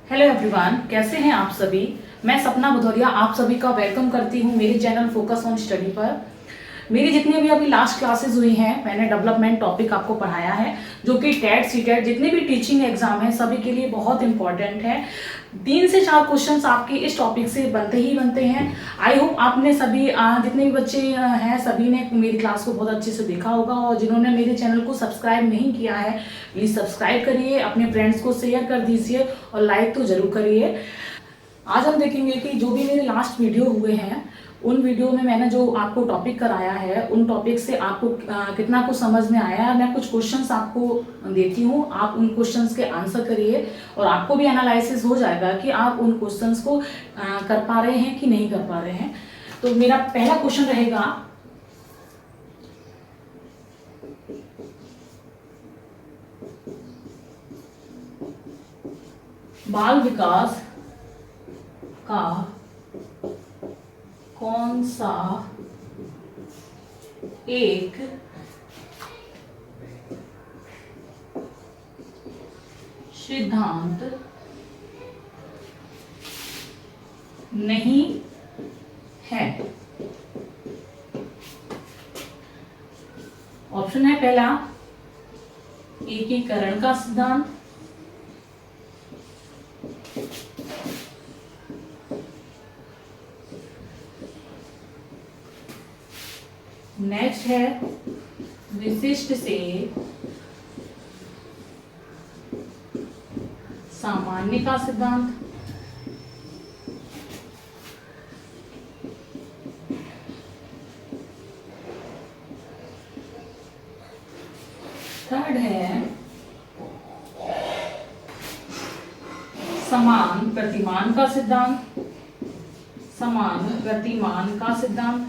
Hello everyone, कैसे हैं आप सभी। मैं सपना भदौरिया आप सभी का वेलकम करती हूं मेरे चैनल फोकस ऑन स्टडी पर। मेरी जितनी भी अभी लास्ट क्लासेस हुई हैं मैंने डेवलपमेंट टॉपिक आपको पढ़ाया है, जो कि टेट सीटेट जितने भी टीचिंग एग्जाम हैं सभी के लिए बहुत इंपॉर्टेंट है। 3 से 4 क्वेश्चंस आपके इस टॉपिक से बनते ही बनते हैं। आई होप आपने सभी जितने भी बच्चे हैं सभी ने मेरी क्लास को बहुत अच्छे से देखा होगा, और जिन्होंने मेरे चैनल को सब्सक्राइब नहीं किया है प्लीज़ सब्सक्राइब करिए, अपने फ्रेंड्स को शेयर कर दीजिए और लाइक तो ज़रूर करिए। आज हम देखेंगे कि जो भी मेरे लास्ट वीडियो हुए हैं उन वीडियो में मैंने जो आपको टॉपिक कराया है उन टॉपिक से आपको कितना कुछ समझ में आया है। मैं कुछ क्वेश्चंस आपको देती हूँ, आप उन क्वेश्चंस के आंसर करिए और आपको भी एनालिसिस हो जाएगा कि आप उन क्वेश्चंस को कर पा रहे हैं कि नहीं कर पा रहे हैं। तो मेरा पहला क्वेश्चन रहेगा, बाल विकास का कौन सा एक सिद्धांत नहीं है। ऑप्शन है पहला एकीकरण का सिद्धांत, नेक्स्ट है विशिष्ट से सामान्य का सिद्धांत, थर्ड है समान प्रतिमान का सिद्धांत, समान प्रतिमान का सिद्धांत,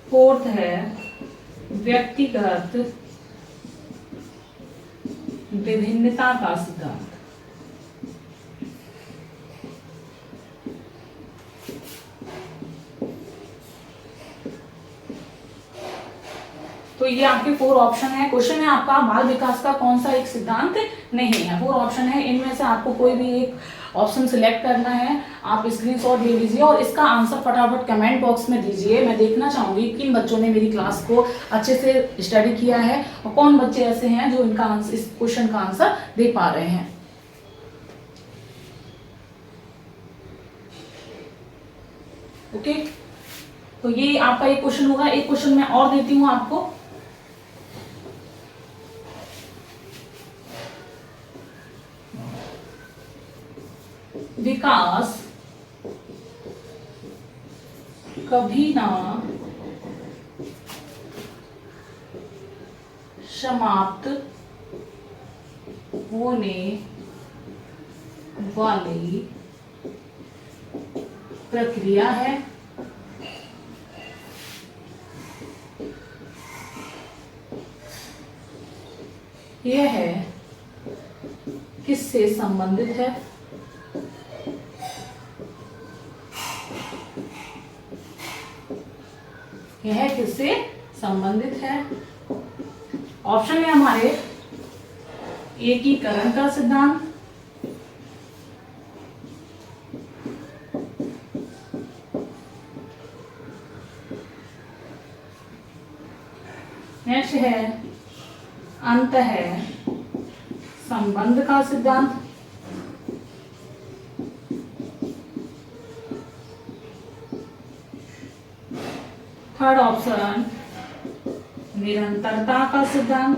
फोर्थ है व्यक्तिगत विभिन्नता का सिद्धांत। तो ये आपके 4 ऑप्शन है। क्वेश्चन है आपका बाल विकास का कौन सा एक सिद्धांत नहीं है। 4 ऑप्शन है, इनमें से आपको कोई भी एक ऑप्शन सिलेक्ट करना है। आप स्क्रीनशॉट ले लीजिए और इसका आंसर फटाफट कमेंट बॉक्स में दीजिए। मैं देखना चाहूंगी किन बच्चों ने मेरी क्लास को अच्छे से स्टडी किया है और कौन बच्चे ऐसे हैं जो इनका आंसर, इस क्वेश्चन का आंसर दे पा रहे हैं। ओके, तो ये आपका एक क्वेश्चन होगा। एक क्वेश्चन मैं और देती हूं आपको, विकास कभी ना समाप्त होने वाली प्रक्रिया है। यह है किससे संबंधित है। यह किससे संबंधित है। ऑप्शन है हमारे एकीकरण का सिद्धांत, नेक्स्ट है अंतः संबंध का सिद्धांत, थर्ड ऑप्शन निरंतरता का सिद्धांत,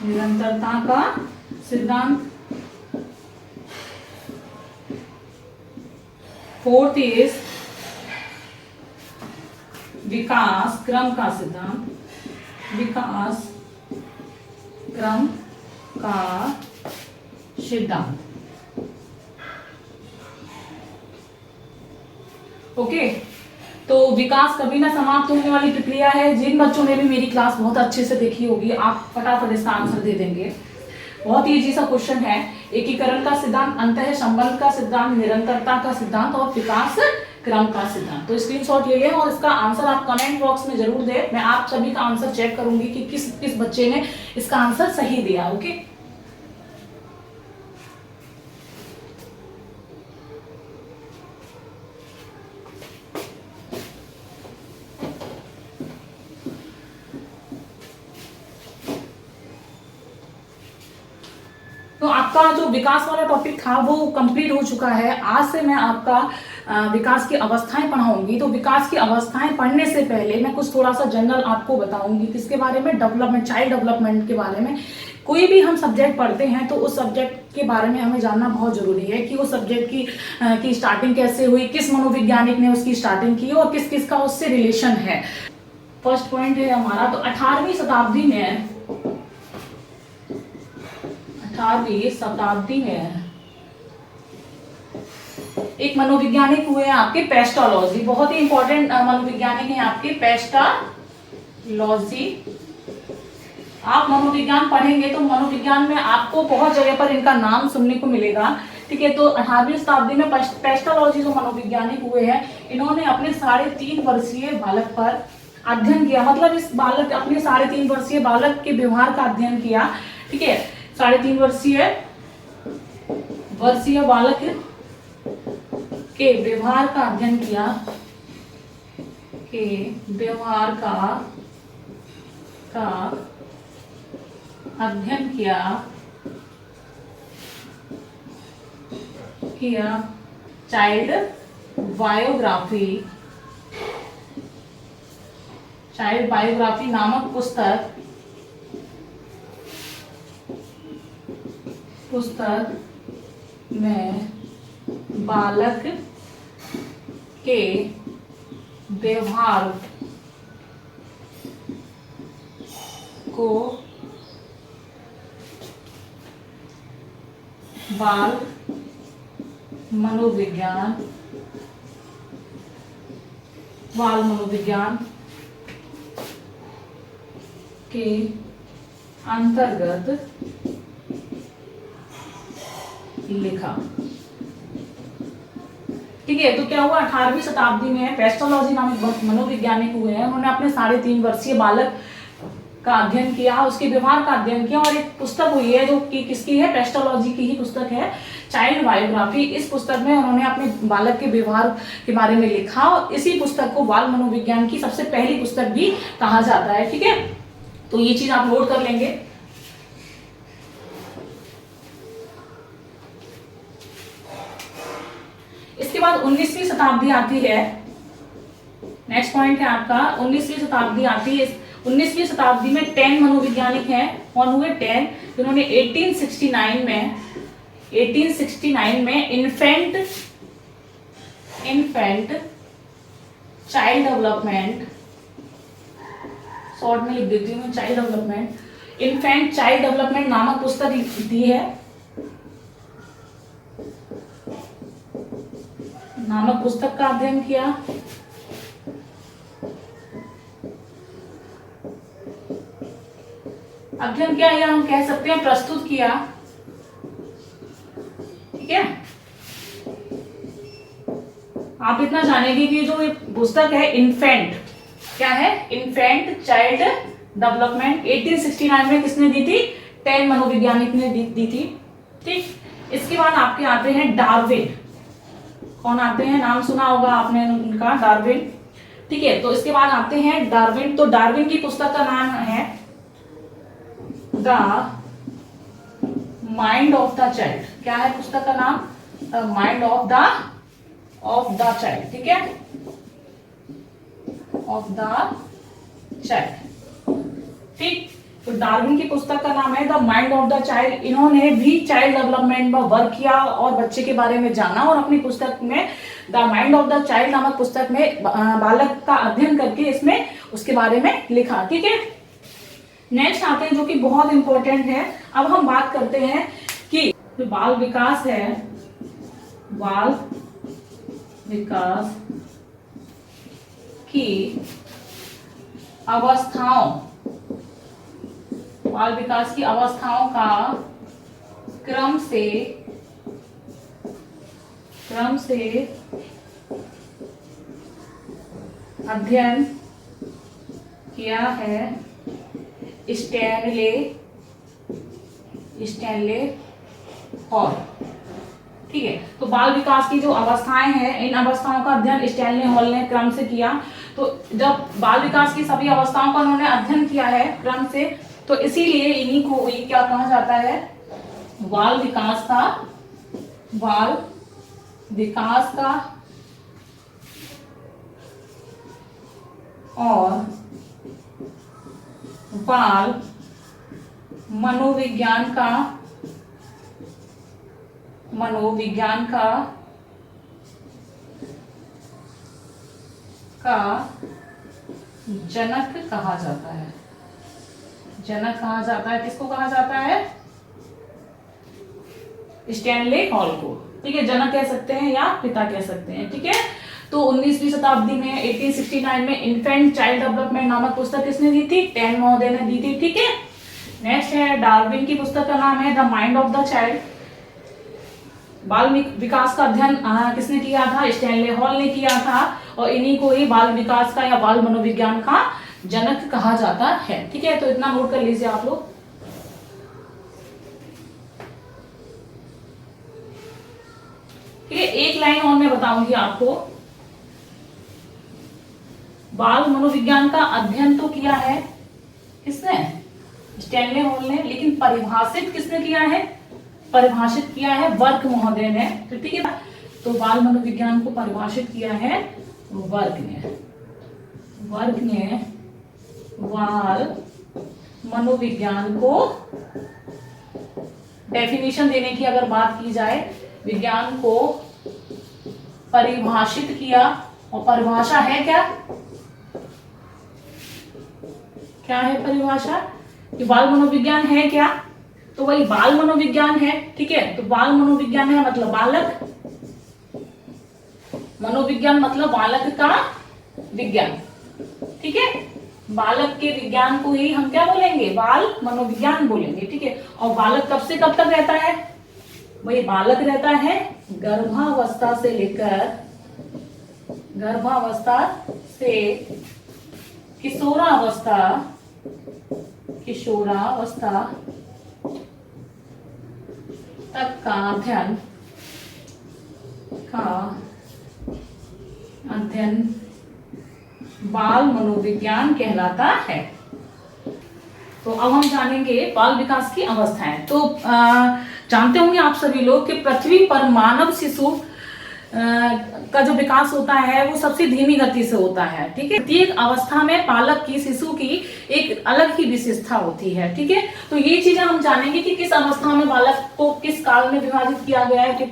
निरंतरता का सिद्धांत, फोर्थ इज विकास क्रम का सिद्धांत, विकास क्रम का सिद्धांत। ओके, तो विकास कभी ना समाप्त होने वाली प्रक्रिया है। जिन बच्चों ने भी मेरी क्लास बहुत अच्छे से देखी होगी आप फटाफट इसका आंसर दे देंगे। बहुत ही इजी सा क्वेश्चन है। एकीकरण का सिद्धांत, अंतः संबंध का सिद्धांत, निरंतरता का सिद्धांत और विकास क्रम का सिद्धांत। तो स्क्रीनशॉट ले लें और इसका आंसर आप कमेंट बॉक्स में जरूर दें। मैं आप सभी का आंसर चेक करूंगी कि किस किस बच्चे ने इसका आंसर सही दिया। ओके, तो आपका जो विकास वाला टॉपिक था वो कंप्लीट हो चुका है। आज से मैं आपका विकास की अवस्थाएं पढ़ाऊंगी। तो विकास की अवस्थाएं पढ़ने से पहले मैं कुछ थोड़ा सा जनरल आपको बताऊंगी किसके बारे में, डेवलपमेंट, चाइल्ड डेवलपमेंट के बारे में। कोई भी हम सब्जेक्ट पढ़ते हैं तो उस सब्जेक्ट के बारे में हमें जानना बहुत जरूरी है कि उस सब्जेक्ट की स्टार्टिंग कैसे हुई, किस मनोवैज्ञानिक ने उसकी स्टार्टिंग की और किस किस का उससे रिलेशन है। फर्स्ट पॉइंट है हमारा, तो 18वीं शताब्दी में 18वीं शताब्दी में एक मनोवैज्ञानिक हुए आपके पेस्टोलॉजी। बहुत ही इंपॉर्टेंट मनोवैज्ञानिक है आपके पेस्टोलॉजी। आप मनोविज्ञान पढ़ेंगे तो मनोविज्ञान में आपको बहुत जगह पर इनका नाम सुनने को मिलेगा। ठीक है, तो 18वीं शताब्दी में पेस्टोलॉजी जो मनोवैज्ञानिक हुए हैं, इन्होंने अपने 3.5 वर्षीय बालक पर अध्ययन किया। मतलब इस बालक, अपने 3.5 वर्षीय बालक के व्यवहार का अध्ययन किया। ठीक है, 3.5 वर्षीय बालक के व्यवहार का अध्ययन किया, के व्यवहार का अध्ययन किया चाइल्ड बायोग्राफी नामक पुस्तक में बालक के व्यवहार को बाल मनोविज्ञान के अंतर्गत लिखा। ठीक है, तो क्या हुआ, 18वीं शताब्दी में पेस्टोलॉजी नामक मनोवैज्ञानिक हुए हैं। उन्होंने अपने 3.5 वर्षीय बालक का अध्ययन किया, उसके व्यवहार का अध्ययन किया और एक पुस्तक हुई है जो कि किसकी है, पेस्टोलॉजी की ही पुस्तक है, चाइल्ड बायोग्राफी। इस पुस्तक में उन्होंने अपने बालक के व्यवहार के बारे में लिखा और इसी पुस्तक को बाल मनोविज्ञान की सबसे पहली पुस्तक भी कहा जाता है। ठीक है, तो ये चीज आप नोट कर लेंगे। इसके बाद 19वीं शताब्दी आती है। नेक्स्ट पॉइंट है आपका 19वीं शताब्दी आती है। 19वीं शताब्दी में 10 मनोवैज्ञानिक हैं। कौन हुए, 10, जिन्होंने 1869 में इन्फेंट चाइल्ड डेवलपमेंट, शॉर्ट में लिख देती हूँ, child development, infant child development नामक पुस्तक दी है, नामक पुस्तक का अध्ययन किया। अध्ययन किया या हम कह सकते हैं प्रस्तुत किया। ठीक है, आप इतना जानेंगे कि जो पुस्तक है इन्फेंट, क्या है, इन्फेंट चाइल्ड डेवलपमेंट 1869 में किसने दी थी, 10 मनोवैज्ञानिक ने दी थी। ठीक, इसके बाद आपके आते हैं डार्विन। कौन आते हैं, नाम सुना होगा आपने उनका, डार्विन। ठीक है, तो इसके बाद आते हैं डार्विन। तो डार्विन की पुस्तक का नाम है the mind of the child. क्या है पुस्तक का नाम, the mind of the child. ठीक है, ऑफ द चाइल्ड। ठीक, तो डार्विन की पुस्तक का नाम है the mind of the child. इन्होंने भी चाइल्ड डेवलपमेंट में वर्क किया और बच्चे के बारे में जाना और अपनी पुस्तक में the mind of the child नामक पुस्तक में बालक का अध्ययन करके इसमें उसके बारे में लिखा। ठीक है, नेक्स्ट आते हैं जो कि बहुत इंपॉर्टेंट है। अब हम बात करते हैं कि जो बाल विकास है, बाल विकास की अवस्थाओं, बाल विकास की अवस्थाओं का क्रम से अध्ययन किया है स्टैनले हॉल। ठीक है, तो बाल विकास की जो अवस्थाएं हैं, इन अवस्थाओं का अध्ययन स्टैनले हॉल ने क्रम से किया। तो जब बाल विकास की सभी अवस्थाओं का उन्होंने अध्ययन किया है क्रम से, तो इसीलिए इन्हीं को क्या कहा जाता है, बाल विकास का और बाल मनोविज्ञान का जनक कहा जाता है। जनक कहा जाता है, किसको कहा जाता है, स्टैनले हॉल को। ठीक है, जनक कह सकते हैं या पिता कह सकते हैं। ठीक है, तो 19वीं शताब्दी में 1869 में इन्फेंट चाइल्ड डेवलपमेंट नामक पुस्तक किसने दी थी, टेन महोदय ने दी थी। ठीक है, नेक्स्ट है डार्विन की पुस्तक का नाम है the mind of the child. बाल विकास का अध्ययन किसने किया था, स्टैनले हॉल ने किया था, और इन्हीं को ही बाल विकास का या बाल मनोविज्ञान का जनक कहा जाता है। ठीक है, तो इतना नोट कर लीजिए आप लोग। ठीक है, एक लाइन और मैं बताऊंगी आपको। बाल मनोविज्ञान का अध्ययन तो किया है किसने, स्टैनले हॉल ने, लेकिन परिभाषित किसने किया है, परिभाषित किया है वर्क महोदय ने। तो ठीक है, तो बाल मनोविज्ञान को परिभाषित किया है वर्क ने। बाल मनोविज्ञान को डेफिनेशन देने की अगर बात की जाए, विज्ञान को परिभाषित किया, और परिभाषा है क्या है परिभाषा, कि बाल मनोविज्ञान है क्या, तो वही बाल मनोविज्ञान है। ठीक है, तो बाल मनोविज्ञान है मतलब बालक, मनोविज्ञान मतलब बालक का विज्ञान। ठीक है, बालक के विज्ञान को ही हम क्या बोलेंगे, बाल मनोविज्ञान बोलेंगे। ठीक है, और बालक कब से कब तक रहता है, वही बालक रहता है गर्भावस्था से लेकर किशोरावस्था तक का अध्ययन बाल मनोविज्ञान कहलाता है। तो अब हम जानेंगे बाल विकास की अवस्थाएं। तो जानते होंगे आप सभी लोग कि पृथ्वी पर मानव शिशु का जो विकास होता है वो सबसे धीमी गति से होता है। ठीक है, प्रत्येक अवस्था में बालक की, शिशु की एक अलग ही विशेषता होती है। ठीक है, तो ये चीजें हम जानेंगे कि किस अवस्था में बालक को किस काल में विभाजित किया गया है। कि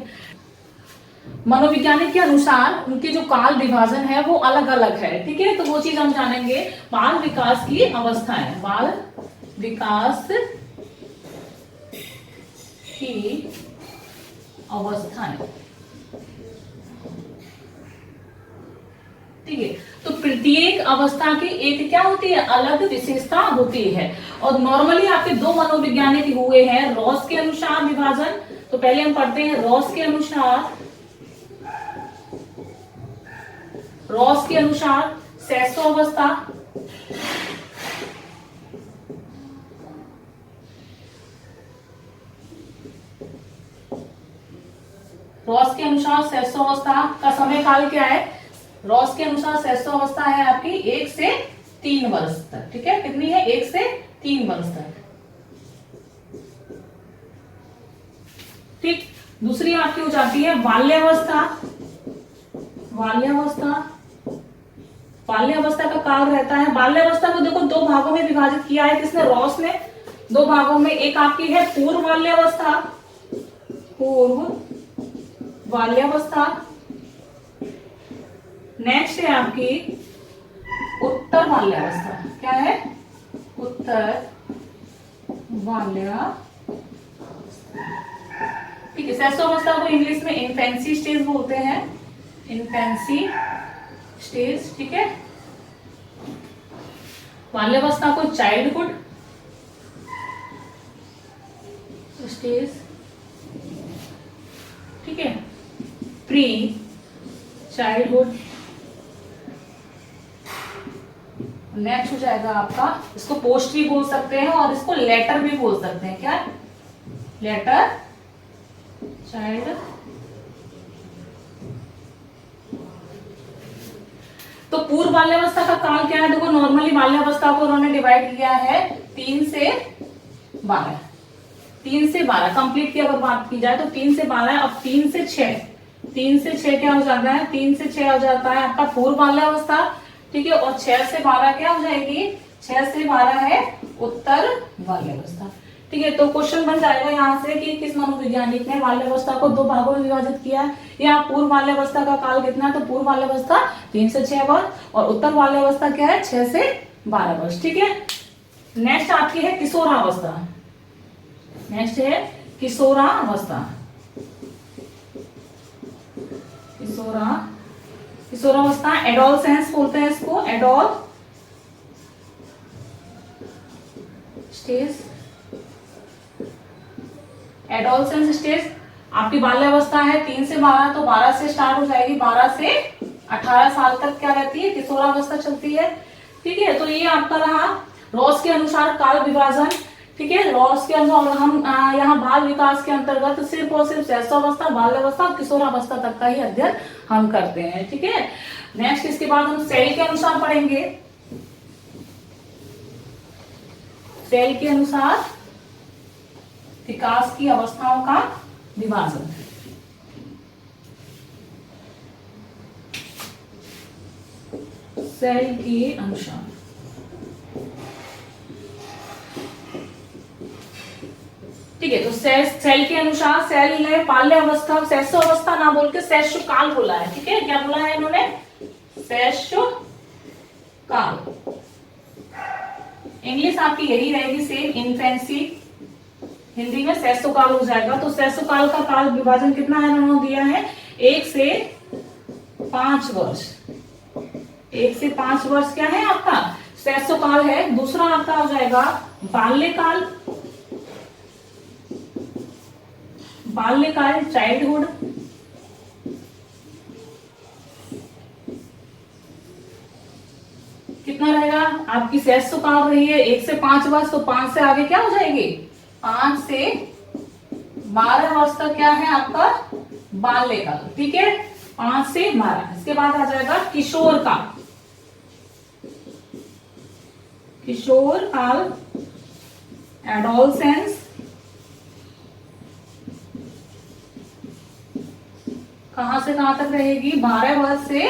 मनोवैज्ञानिक के अनुसार उनके जो काल विभाजन है वो अलग अलग है। ठीक है, तो वो चीज हम जानेंगे। बाल विकास की अवस्थाएं, बाल विकास की अवस्थाएं। ठीक है, तो प्रत्येक अवस्था की एक क्या होती है, अलग विशेषता होती है। और नॉर्मली आपके दो मनोवैज्ञानिक हुए हैं रॉस के अनुसार विभाजन। तो पहले हम पढ़ते हैं रॉस के अनुसार सेसो अवस्था, रॉस के अनुसार सेसो अवस्था का समय काल क्या है, रॉस के अनुसार सेसो अवस्था है आपकी 1 से 3 वर्ष तक। ठीक है, कितनी है, 1 से 3 वर्ष तक। ठीक, दूसरी आपकी हो जाती है बाल्यावस्था। बाल्यावस्था का काल रहता है, बाल्यावस्था को देखो दो भागों में विभाजित किया है किसने, रॉस ने। दो भागों में, एक आपकी है पूर्व बाल्यावस्था, नेक्स्ट है आपकी उत्तर बाल्यावस्था। क्या है, उत्तर बाल्यावस्था। ठीक है, सेसो अवस्था को इंग्लिश में इन्फेंसी स्टेज बोलते हैं, इन्फेंसी स्टेज। ठीक है, बाल्यावस्था को चाइल्डहुड स्टेज। ठीक है, प्री चाइल्डहुड नेक्स्ट हो जाएगा आपका, इसको पोस्ट भी बोल सकते हैं और इसको लेटर भी बोल सकते हैं। क्या? Later child. तो पूर्व बाल्यावस्था का काल क्या है? देखो नॉर्मली बाल्यावस्था को उन्होंने डिवाइड किया है 3 से 12। 3 से 12 कंप्लीट की अगर बात की जाए तो 3 से 12 है। अब 3 से 6, 3 से 6 क्या हो जाता है? 3 से 6 हो जाता है आपका पूर्व बाल्यावस्था, ठीक है। और 6 से 12 क्या हो जाएगी? 6 से 12 है उत्तर बाल्यावस्था, ठीक है। तो क्वेश्चन बन जाएगा यहाँ से कि किस मनोवैज्ञानिक ने बाल्यावस्था को 2 भागों में विभाजित किया है, या पूर्व बाल्यावस्था का काल कितना है? तो पूर्व बाल्यावस्था 3 से 6 वर्ष और उत्तर बाल्यावस्था क्या है? 6 से 12 वर्ष, ठीक है। नेक्स्ट आपकी है किशोरावस्था। नेक्स्ट है किशोरावस्था। किशोरावस्था एडोलसेंस बोलते हैं इसको, एडोल स्टेज, एडोलसेंस स्टेज। आपकी बाल्यावस्था है 3 से 12, तो 12 से स्टार्ट हो जाएगी, 12 से 18 साल तक क्या रहती है? किशोरावस्था चलती है, ठीक है। तो ये आपका रहा रॉस के अनुसार काल विभाजन, ठीक है। रॉस के अनुसार हम यहाँ बाल विकास के अंतर्गत सिर्फ और सिर्फ शैशवावस्था, बाल्यावस्था और किशोरावस्था तक का ही अध्ययन हम करते हैं, ठीक है। नेक्स्ट इसके बाद हम सेल के अनुसार पढ़ेंगे। सेल के अनुसार विकास की अवस्थाओं का विभाजन। सेल के अनुसार, ठीक है। तो सेल के अनुसार सेल ने बाल्यावस्था, शैशवावस्था ना बोल के शैशवकाल बोला है, ठीक है। क्या बोला है इन्होंने? शैशवकाल। इंग्लिश आपकी यही रहेगी सेम, इन्फेंसी। हिंदी में शैशवकाल हो जाएगा। तो शैशवकाल का काल विभाजन कितना है इन्होंने दिया है? 1 से 5 वर्ष। 1 से 5 वर्ष क्या है आपका? शैशवकाल है। दूसरा आपका हो जाएगा बाल्यकाल। बाल्यकाल चाइल्डहुड, कितना रहेगा? आपकी शैशवकाल रही है 1 से 5 वर्ष, तो 5 से आगे क्या हो जाएगी? 5 से 12 वर्ष तक क्या है आपका? बाल्यकाल, ठीक है। 5 से 12। इसके बाद आ जाएगा किशोर काल। किशोर काल एडोलसेंस, कहां से कहां तक रहेगी? 12 वर्ष से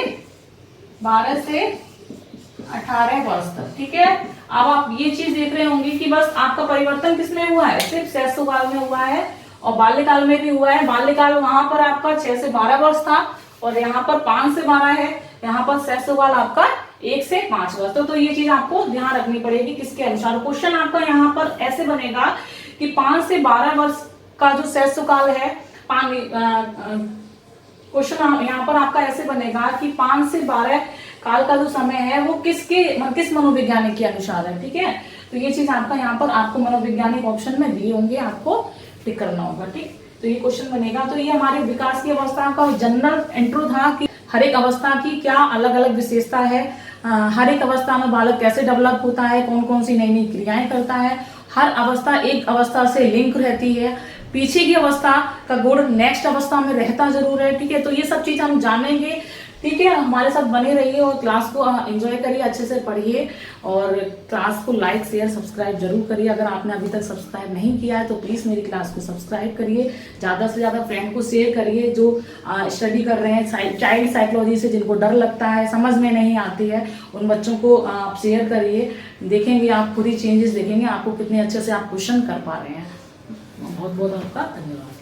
18 वर्ष तक, ठीक है। अब आप ये चीज देख रहे होंगे कि बस आपका परिवर्तन किसमें हुआ है? सिर्फ शैशवकाल में हुआ है और बाल्यकाल में भी हुआ है। बाल्यकाल वहां पर आपका 6 से 12 वर्ष था और यहाँ पर 5 से 12 है। यहाँ पर शैशवकाल आपका 1 से 5 वर्ष। तो ये चीज आपको ध्यान रखनी पड़ेगी किसके अनुसार। क्वेश्चन आपका यहाँ पर ऐसे बनेगा कि 5 से 12 वर्ष का जो शैशवकाल है, क्वेश्चन यहाँ पर आपका ऐसे बनेगा कि 5 से 12 काल का जो समय है वो किस मनोवैज्ञानिक के अनुसार है, ठीक है। तो ये चीज आपका यहाँ पर आपको मनोवैज्ञानिक ऑप्शन में दिए होंगे, आपको टिक करना होगा, ठीक। तो ये क्वेश्चन बनेगा। तो ये हमारे विकास की अवस्था का जनरल इंट्रो था कि हर एक अवस्था की क्या अलग अलग विशेषता है, हर एक अवस्था में बालक कैसे डेवलप होता है, कौन कौन सी नई नई क्रियाएं करता है, हर अवस्था एक अवस्था से लिंक रहती है, पीछे की अवस्था का गुण नेक्स्ट अवस्था में रहता जरूर है, ठीक है। तो ये सब चीज हम जानेंगे, ठीक है। हमारे साथ बने रहिए और क्लास को एंजॉय करिए, अच्छे से पढ़िए और क्लास को लाइक शेयर सब्सक्राइब जरूर करिए। अगर आपने अभी तक सब्सक्राइब नहीं किया है तो प्लीज़ मेरी क्लास को सब्सक्राइब करिए, ज़्यादा से ज़्यादा फ्रेंड को शेयर करिए जो स्टडी कर रहे हैं चाइल्ड साइकोलॉजी से, जिनको डर लगता है, समझ में नहीं आती है, उन बच्चों को आप शेयर करिए। देखेंगे आप खुद ही चेंजेस देखेंगे, आपको कितने अच्छे से आप क्वेश्चन कर पा रहे हैं। बहुत बहुत आपका धन्यवाद।